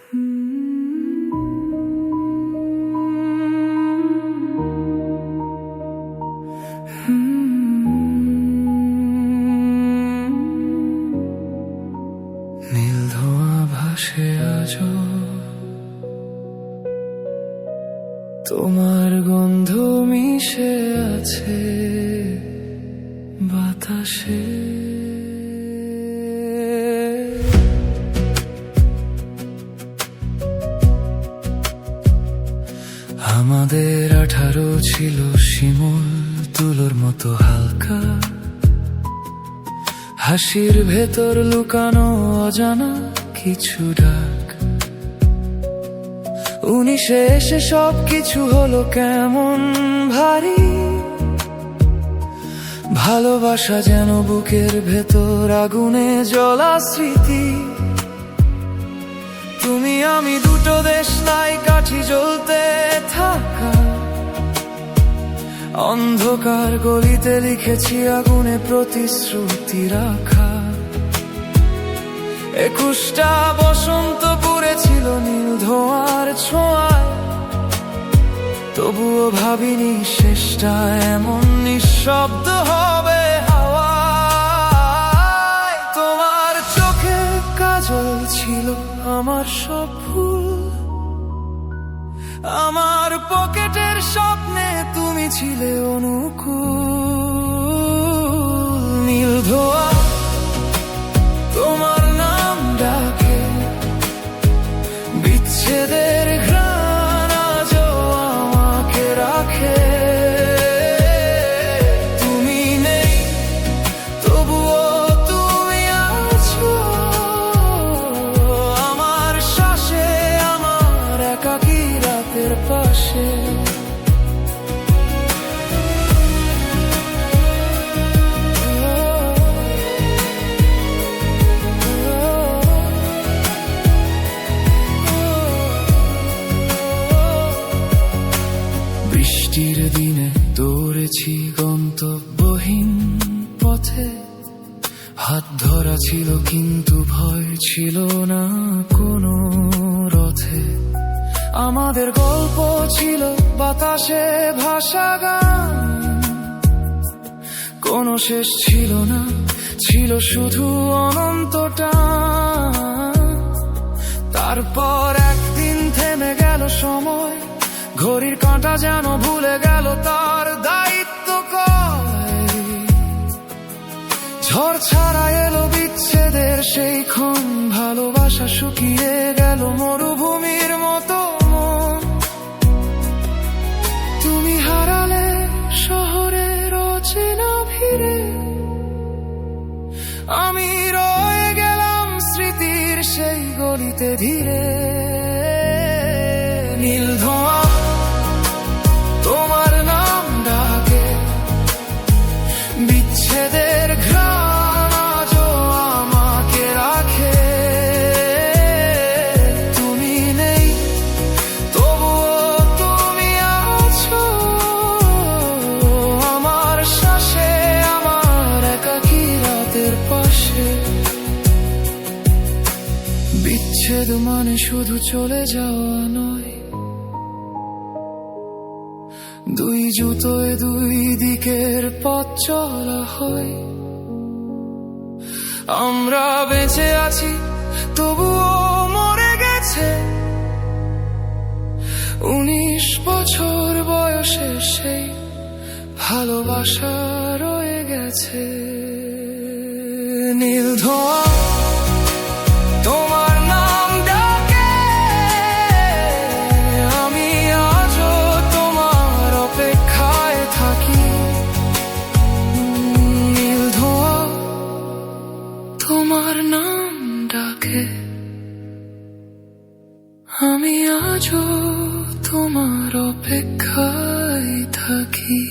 নীল ধোঁয়া ভাসে আজো, তোমার গন্ধ মিশে আছে বাতাসে। আমাদের 18 ছিল শিমুল তুলোর মতো হালকা, হাসির ভেতর লুকানো অজানা কিছু ডাক। 19-এ এসে সবকিছু হলো কেমন ভারী, ভালোবাসা যেন বুকের ভেতর আগুনে জ্বলা স্মৃতি। তুমি আমি দুটো দেশলাই কাঠি জ্বলতে থাকা, অন্ধকার গলিতে লিখেছি আগুনে প্রতিশ্রুতি রাখা। 21টা বসন্ত পুড়েছিল নীল ধোঁয়ার ছোঁয়ায়, তবুও ভাবিনি শেষটা এমন নিঃশব্দ হবে হাওয়ায়। তোমার চোখে কাজল ছিল আমার সব ভুল, আমার পকেটের স্বপ্নে তুমি ছিলে অনুকূল। নীল ধোঁয়া তোমার নাম ডাকে, বিচ্ছেদের ঘ্রাণ আজও আমাকে রাখে। তুমি নেই তবুও তুমি আছো আমার শ্বাসে, আমার একাকী রাতের পাশে। বৃষ্টির দিনে দৌড়েছি গন্তব্যহীন পথে, হাত ধরা ছিল কিন্তু ভয় ছিল না কোনো রথে। আমাদের গল্প ছিল বাতাসে ভাসা গান, কোনো শেষ ছিল না, ছিল শুধু অনন্তটা। তারপর একদিন থেমে গেল সময়, ঘড়ির কাঁটা যেন ভুলে গেল তার দায়িত্ব কয়। ঝড় ছাড়া এলো বিচ্ছেদের সেই ক্ষণ, ভালোবাসা শুকিয়ে গেল মরুভূমির মতো মন। তুমি হারালে শহরের অচেনা ভিড়ে, আমি রয়ে গেলাম স্মৃতির সেই গলিতে ধীরে। নীল ধোঁয়া তোমার নাম ডাকে, বিচ্ছেদের ঘ্রাণ আজও আমাকে রাখে। তুমি নেই তবুও তুমি আছো আমার শ্বাসে, আমার একাকী রাতের পাশে। বিচ্ছেদ মানে শুধু চলে যাওয়া নয়, দুই জুতোয় দুই দিকের পথ চলা হয়। আমরা বেঁচে আছি তবুও মরে গেছে 19 বছর বয়সে সেই ভালোবাসা রয়ে গেছে। নীল ধোঁয়া তোমার নাম ডাকে, আমি আজও তোমার অপেক্ষায় থাকি। নীল ধোঁয়া তোমার নাম ডাকে, আমি আজও তোমার অপেক্ষায় থাকি।